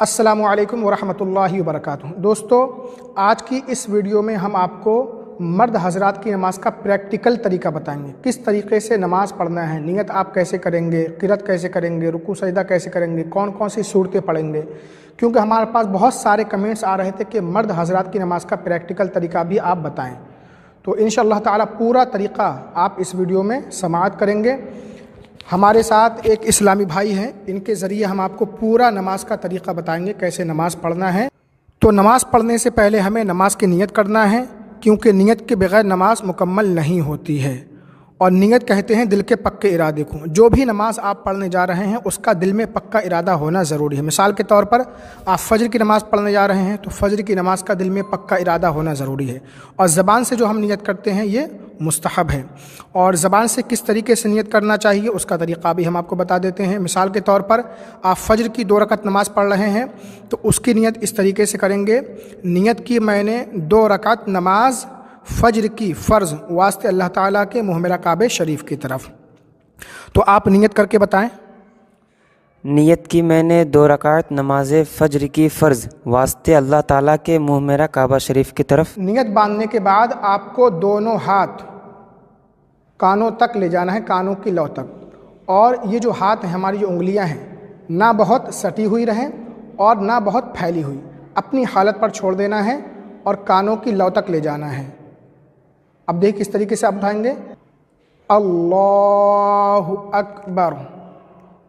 अस्सलामु अलैकुम वरहमतुल्लाहि वबरकातुहू। दोस्तों, आज की इस वीडियो में हम आपको मर्द हजरात की नमाज का प्रैक्टिकल तरीका बताएंगे। किस तरीके से नमाज़ पढ़ना है, नियत आप कैसे करेंगे, क़िरात कैसे करेंगे, रुकू सजदा कैसे करेंगे, कौन कौन सी सूरतें पढ़ेंगे। क्योंकि हमारे पास बहुत सारे कमेंट्स आ रहे थे कि मर्द हजरात की नमाज का प्रैक्टिकल तरीका भी आप बताएँ। तो इंशाअल्लाह ताला पूरा तरीक़ा आप इस वीडियो में समाअत करेंगे। हमारे साथ एक इस्लामी भाई हैं, इनके ज़रिए हम आपको पूरा नमाज का तरीक़ा बताएंगे कैसे नमाज़ पढ़ना है। तो नमाज़ पढ़ने से पहले हमें नमाज की नियत करना है, क्योंकि नियत के बगैर नमाज मुकम्मल नहीं होती है। और नियत कहते हैं दिल के पक्के इरादे को। जो भी नमाज आप पढ़ने जा रहे हैं उसका दिल में पक्का इरादा होना ज़रूरी है। मिसाल के तौर पर आप फ़जर की नमाज़ पढ़ने जा रहे हैं तो फ़जर की नमाज़ का दिल में पक्का इरादा होना ज़रूरी है। और ज़बान से जो हम नियत करते हैं ये मुस्तहब है। और ज़बान से किस तरीके से नियत करना चाहिए उसका तरीक़ा भी हम आपको बता देते हैं। मिसाल के तौर पर आप फ़जर की 2 रकात नमाज़ पढ़ रहे हैं तो उसकी नियत इस तरीके से करेंगे, नियत की मैंने 2 रकात नमाज फ़जर की फ़र्ज़ वास्ते अल्लाह ताला के मुँह मेरा काबे शरीफ की तरफ। तो आप नियत करके बताएं। नियत की मैंने 2 रकात नमाज फ़जर की फ़र्ज़ वास्ते अल्लाह ताला के मुँह मेरा काबा शरीफ की तरफ। नियत बांधने के बाद आपको दोनों हाथ कानों तक ले जाना है, कानों की लौ तक। और ये जो हाथ हैं, हमारी जो उंगलियां हैं, ना बहुत सटी हुई रहें और ना बहुत फैली हुई, अपनी हालत पर छोड़ देना है और कानों की लौ तक ले जाना है। अब देखिए किस तरीके से आप उठाएंगे, अल्लाहु अकबर।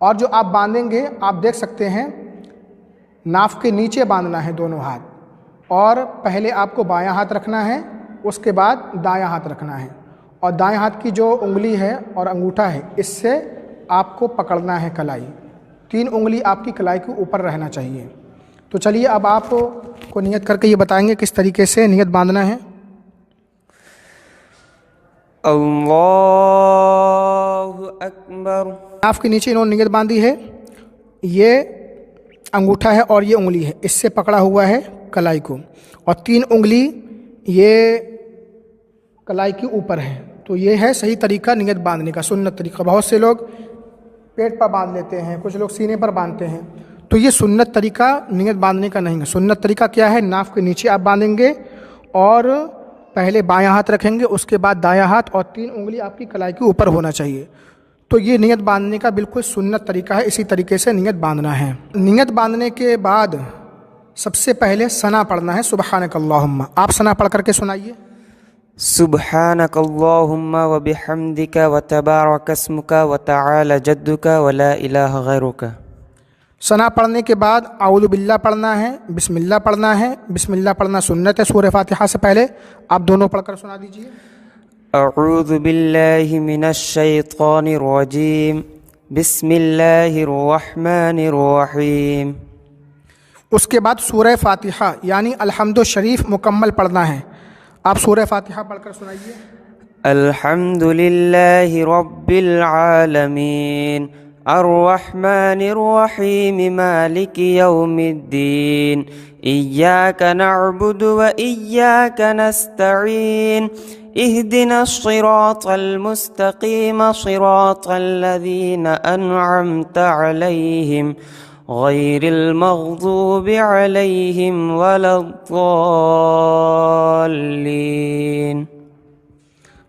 और जो आप बांधेंगे आप देख सकते हैं नाफ के नीचे बांधना है दोनों हाथ, और पहले आपको बायां हाथ रखना है, उसके बाद दायां हाथ रखना है। और दाएं हाथ की जो उंगली है और अंगूठा है इससे आपको पकड़ना है कलाई। 3 उंगली आपकी कलाई के ऊपर रहना चाहिए। तो चलिए अब आपको नियत करके ये बताएंगे किस तरीके से नियत बांधना है। अल्लाहु अकबर। नाफ के नीचे इन्होंने नियत बांधी है, ये अंगूठा है और ये उंगली है, इससे पकड़ा हुआ है कलाई को, और 3 उंगली ये कलाई के ऊपर है। तो ये है सही तरीका नियत बांधने का, सुन्नत तरीका। बहुत से लोग पेट पर बांध लेते हैं, कुछ लोग सीने पर बांधते हैं, तो ये सुन्नत तरीका नियत बांधने का नहीं है। सुन्नत तरीका क्या है, नाफ के नीचे आप बांधेंगे और पहले बायां हाथ रखेंगे, उसके बाद दायां हाथ, और 3 उंगली आपकी कलाई के ऊपर होना चाहिए। तो ये नियत बांधने का बिल्कुल सुन्नत तरीका है, इसी तरीके से नियत बांधना है। नियत बांधने के बाद सबसे पहले सना पढ़ना है, सुबहानक अल्लाहुम्मा। आप सना पढ़ करके सुनाइए। सुबहानक अल्लाहुम्मा व बिहम्दिका व तबारक अस्मुका व तआला जद्दुका व ला इलाहा गैरुका। सना पढ़ने के बाद आऊज़ु बिल्लाह पढ़ना है, बिस्मिल्लाह पढ़ना है। बिस्मिल्लाह पढ़ना सुन्नत है सूरह फातिहा से पहले। आप दोनों पढ़कर सुना दीजिए। अऊज़ु बिल्लाहि मिनश शैतानिर रजीम, बिस्मिल्लाहिर रहमानिर रहीम। उसके बाद सूरह फातिहा यानी अल्हम्दु शरीफ मुकम्मल पढ़ना है। आप सूरह फातिहा पढ़कर सुनाइए। अल्हम्दुलिल्लाहि रब्बिल आलमीन, अर्रहमानिर रहीम, मालिकि यौमिद्दीन, इय्याका नअबुदु व इय्याका नस्तईन, इहदिनस सिरातल मुस्तकीम, सिरातल लज़ीना अनअमता अलैहिम, गैरिल मग़ज़ूबि अलैहिम वलद्दाल्लीन।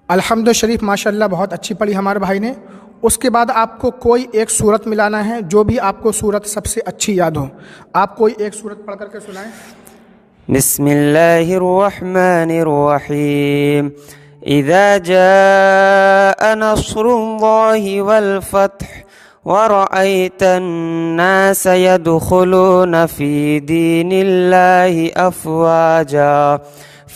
अल्हम्दु शरीफ माशाअल्लाह बहुत अच्छी पढ़ी हमारे भाई ने। उसके बाद आपको कोई एक सूरत मिलाना है, जो भी आपको सूरत सबसे अच्छी याद हो। आप कोई एक सूरत पढ़ करके सुनाएं। बिस्मिल्लाहिर रहमानिर रहीम, इज़ा जाअ नस्रुल्लाहि वल फत्ह वरअयतन नास यदखुलून फी दीनिल्लाहि अफ़वाजा,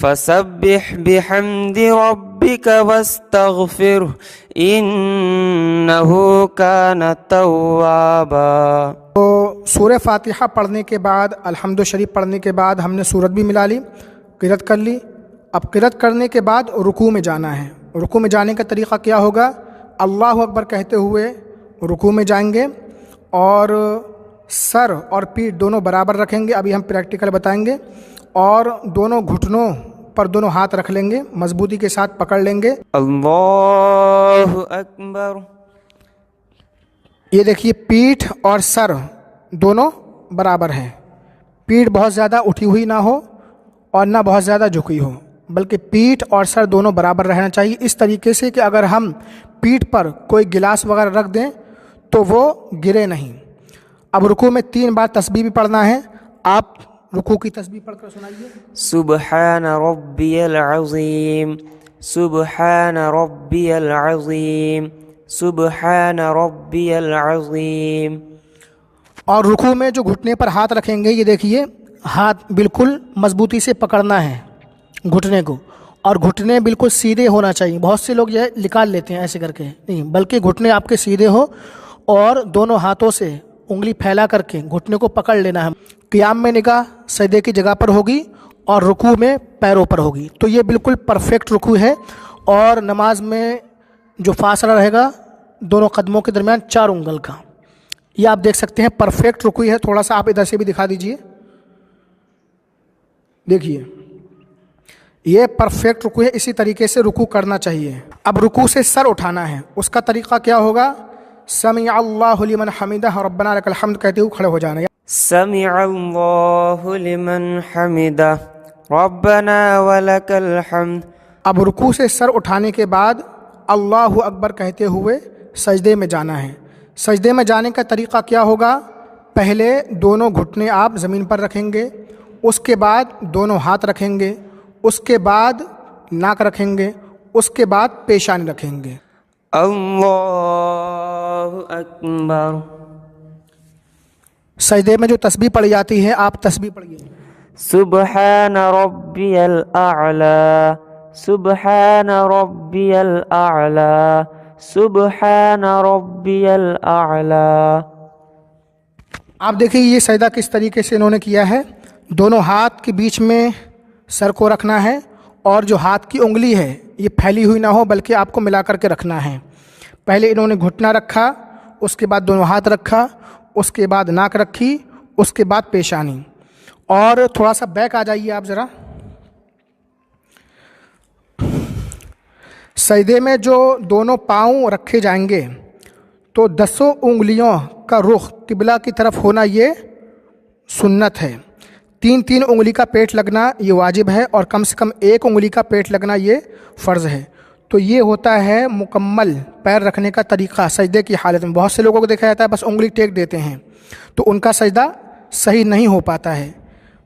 फसब्बिह बिहम्दि रब्बिका वस्तगफिरहु इन्नहु कान तव्वाबा। तो सूरह फातिहा पढ़ने के बाद, अल्हम्दु शरीफ पढ़ने के बाद हमने सूरत भी मिला ली, क़िरात कर ली। अब क़िरात करने के बाद रुकू में जाना है। रुकू में जाने का तरीक़ा क्या होगा, अल्लाहु अकबर कहते हुए रुकू में जाएंगे और सर और पीठ दोनों बराबर रखेंगे। अभी हम प्रैक्टिकल बताएंगे। और दोनों घुटनों पर दोनों हाथ रख लेंगे, मजबूती के साथ पकड़ लेंगे। अल्लाहु अकबर। ये देखिए पीठ और सर दोनों बराबर हैं। पीठ बहुत ज़्यादा उठी हुई ना हो और ना बहुत ज़्यादा झुकी हो, बल्कि पीठ और सर दोनों बराबर रहना चाहिए, इस तरीके से कि अगर हम पीठ पर कोई गिलास वगैरह रख दें तो वो गिरे नहीं। अब रुकू में 3 बार तस्बीह भी पढ़ना है। आप रुकू की तस्बीह पढ़कर सुनाइए। सुब्हान रब्बियल अज़ीम, सुब्हान रब्बियल अज़ीम, सुब्हान रब्बियल अज़ीम। और रुकू में जो घुटने पर हाथ रखेंगे, ये देखिए हाथ बिल्कुल मजबूती से पकड़ना है घुटने को, और घुटने बिल्कुल सीधे होना चाहिए। बहुत से लोग यह निकाल लेते हैं ऐसे करके, नहीं, बल्कि घुटने आपके सीधे हो और दोनों हाथों से उंगली फैला करके घुटने को पकड़ लेना है। क़ियाम में निगाह सजदे की जगह पर होगी और रुकू में पैरों पर होगी। तो ये बिल्कुल परफेक्ट रुकू है। और नमाज में जो फासला रहेगा दोनों कदमों के दरमियान 4 उंगल का, ये आप देख सकते हैं परफेक्ट रुकू है। थोड़ा सा आप इधर से भी दिखा दीजिए, देखिए ये परफेक्ट रुकू है। इसी तरीके से रुकू करना चाहिए। अब रुकू से सर उठाना है, उसका तरीका क्या होगा? समी अल्लाहु लिमन हमिदह रब्बना लकल हम्द कहते हुए खड़े हो जाना। समी अल्लाहु लिमन हमिदह रब्बना वलकल हम्द। अब रुकू से सर उठाने के बाद अल्लाहु अकबर कहते हुए सजदे में जाना है। सजदे में जाने का तरीका क्या होगा? पहले दोनों घुटने आप ज़मीन पर रखेंगे, उसके बाद दोनों हाथ रखेंगे, उसके बाद नाक रखेंगे, उसके बाद पेशानी रखेंगे। अल्लाहु अकबर। सजदे में जो तस्बीह पढ़ी जाती है, आप तस्बीह पढ़िए। सुब्हान रब्बियल अअला, सुब्हान रब्बियल अअला, सुब्हान रब्बियल अअला। आप देखिए ये सजदा किस तरीके से इन्होंने किया है। दोनों हाथ के बीच में सर को रखना है और जो हाथ की उंगली है ये फैली हुई ना हो, बल्कि आपको मिला करके रखना है। पहले इन्होंने घुटना रखा, उसके बाद दोनों हाथ रखा, उसके बाद नाक रखी, उसके बाद पेशानी। और थोड़ा सा बैक आ जाइए आप ज़रा। सजदे में जो दोनों पाँव रखे जाएंगे तो 10 उंगलियों का रुख किबला की तरफ होना ये सुन्नत है। 3-3 उंगली का पेट लगना ये वाजिब है और कम से कम 1 उंगली का पेट लगना ये फ़र्ज़ है। तो ये होता है मुकम्मल पैर रखने का तरीक़ा सजदे की हालत में। बहुत से लोगों को देखा जाता है बस उंगली टेक देते हैं, तो उनका सजदा सही नहीं हो पाता है,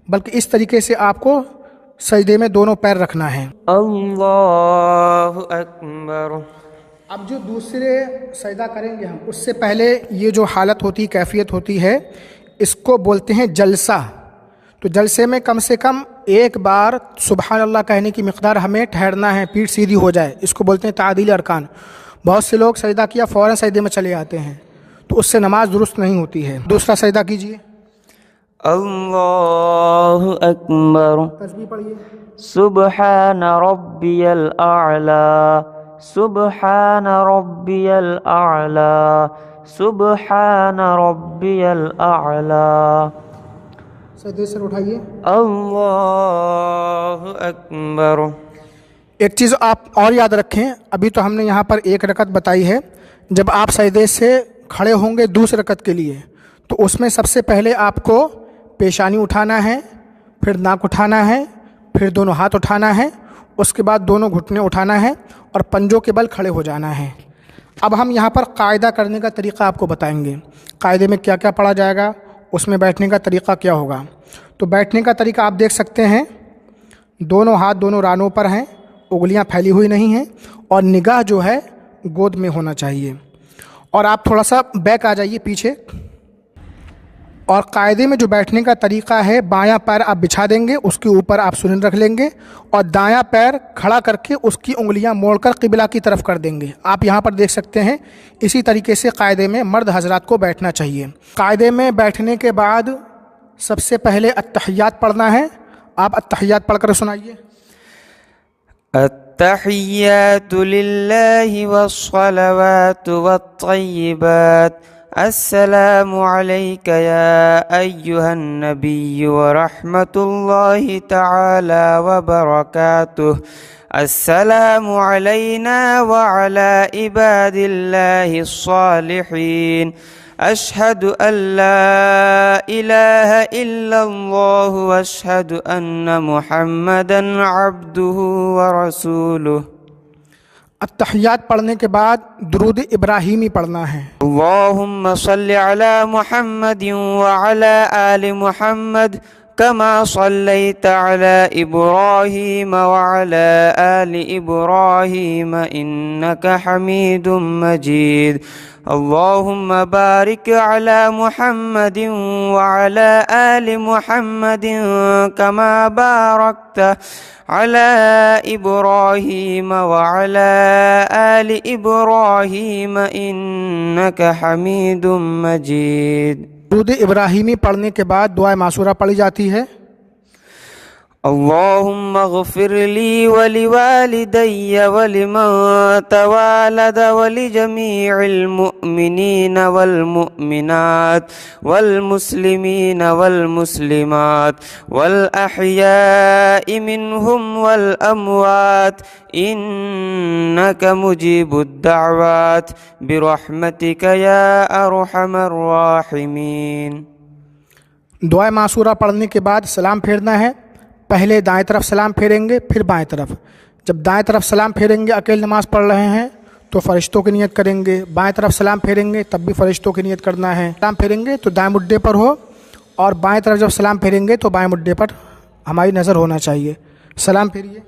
बल्कि इस तरीके से आपको सजदे में दोनों पैर रखना है। अल्लाहु अकबर। अब जो दूसरे सजदा करेंगे हम, उससे पहले ये जो हालत होती, कैफियत होती है, इसको बोलते हैं जलसा। तो जलसे में कम से कम 1 बार सुबहान अल्लाह कहने की मिक़दार हमें ठहरना है, पीठ सीधी हो जाए। इसको बोलते हैं तादील अरकान। बहुत से लोग सजदा किया फ़ौरन सजदे में चले आते हैं, तो उससे नमाज दुरुस्त नहीं होती है। दूसरा सजदा कीजिए। अल्लाहु अकबर। तस्बीह पढ़िए। सुब्हान रब्बियल अअला, सुब्हान रब्बियल अअला, सुब्हान रब्बियल अअला। सजदे से उठाइए। अल्लाहु अकबर। एक चीज़ आप और याद रखें, अभी तो हमने यहाँ पर 1 रकत बताई है। जब आप सजदे से खड़े होंगे दूसरी रकत के लिए, तो उसमें सबसे पहले आपको पेशानी उठाना है, फिर नाक उठाना है, फिर दोनों हाथ उठाना है, उसके बाद दोनों घुटने उठाना है और पंजों के बल खड़े हो जाना है। अब हम यहाँ पर कायदा करने का तरीक़ा आपको बताएंगे। कायदे में क्या क्या पढ़ा जाएगा, उसमें बैठने का तरीक़ा क्या होगा। तो बैठने का तरीका आप देख सकते हैं, दोनों हाथ दोनों रानों पर हैं, उंगलियां फैली हुई नहीं हैं और निगाह जो है गोद में होना चाहिए। और आप थोड़ा सा बैक आ जाइए पीछे। और कायदे में जो बैठने का तरीका है, बायां पैर आप बिछा देंगे, उसके ऊपर आप सुनन रख लेंगे और दायां पैर खड़ा करके उसकी उंगलियां मोड़कर किबला की तरफ कर देंगे। आप यहां पर देख सकते हैं। इसी तरीके से कायदे में मर्द हजरात को बैठना चाहिए। कायदे में बैठने के बाद सबसे पहले अत्तहियात पढ़ना है। आप अत्तहियात पढ़कर सुनाइए। अत्तहियातु लिल्लाहि वस्सलावातु वत्तय्यिबात। अस्सलामु अलैका या अय्युहन नबिय्यु व रहमतुल्लाहि तआला व बरकातुहु। अस्सलामु अलैना व अला इबादिल्लाहिस सालिहीन। अशहदु अल्ला इलाहा इल्लल्लाहु व अशहदु अन्ना मुहम्मदन अब्दुहु व रसूलुहु। अत्तहियात पढ़ने के बाद दुरूद इब्राहीमी पढ़ना है। अल्लाहुम्मा सल्लि अला मुहम्मदिन व अला आलि मुहम्मद कमा सल्लैता अला इब्राहीम व अला आलि इब्राहीम इन्नका हमीदुम मजीद। अल्लाहुम्मा बारिक अला मुहम्मदिन व अला आलि मुहम्मदिन कमा बारकता अला इब्राहीम व अला आलि इब्राहीम इन्नका हमीदुम मजीद। दुरूद इब्राहीमी पढ़ने के बाद दुआ मासूरा पढ़ी जाती है। अल्लाहुम्मा ग़फ़िर ली व लिवालिदैया व लिमन तवालद व लिजमीइल मुअ्मिनीन वल मुअ्मिनात वल मुस्लिमीन वल मुस्लिमात वल अहयाइ मिनहुम वल अमवात इन्नका मुजीबुद दाअवात बिरहमतिका या अरहमर राहिमीन। दुआ मासूरा पढ़ने के बाद सलाम फेरना है। पहले दाएं तरफ सलाम फेरेंगे, फिर बाएं तरफ। जब दाएं तरफ सलाम फेरेंगे, अकेले नमाज़ पढ़ रहे हैं तो फ़रिश्तों की नियत करेंगे। बाएं तरफ सलाम फेरेंगे तब भी फ़रिश्तों की नियत करना है। सलाम फेरेंगे तो दाएं मुड्डे पर हो, और बाएं तरफ जब सलाम फेरेंगे तो बाएं मुड्डे पर हमारी नज़र होना चाहिए। सलाम फेरिए।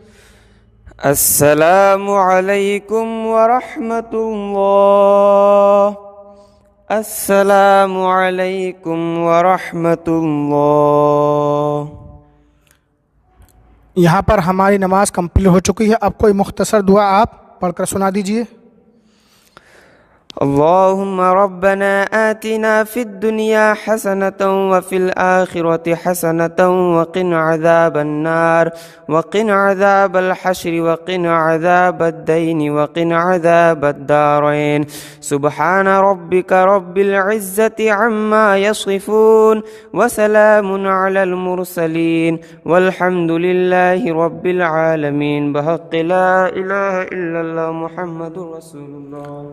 अस्सलामु अलैकुम व रहमतुल्लाह। अस्सलामु अलैकुम व रहमतुल्लाह। यहाँ पर हमारी नमाज कंप्लीट हो चुकी है। अब कोई मुख्तसर दुआ आप पढ़कर सुना दीजिए। अल्लाहुम्मा रब्बना आतिना फिद दुनिया हसनतन व फिल आखिरति हसनतन व क़िना अज़ाबन नार व क़िना अज़ाबल हश्र व क़िना अज़ाबद दैन व क़िना अज़ाबद दारैन। सुब्हान रब्बिका रब्बिल इज़्ज़ति अम्मा यसिफून व सलामुन अलल मुरसलीन वल्हम्दुलिल्लाहि रब्बिल आलमीन। बहक़्क़ि ला इलाहा इल्लल्लाह मुहम्मदुर रसूलुल्लाह।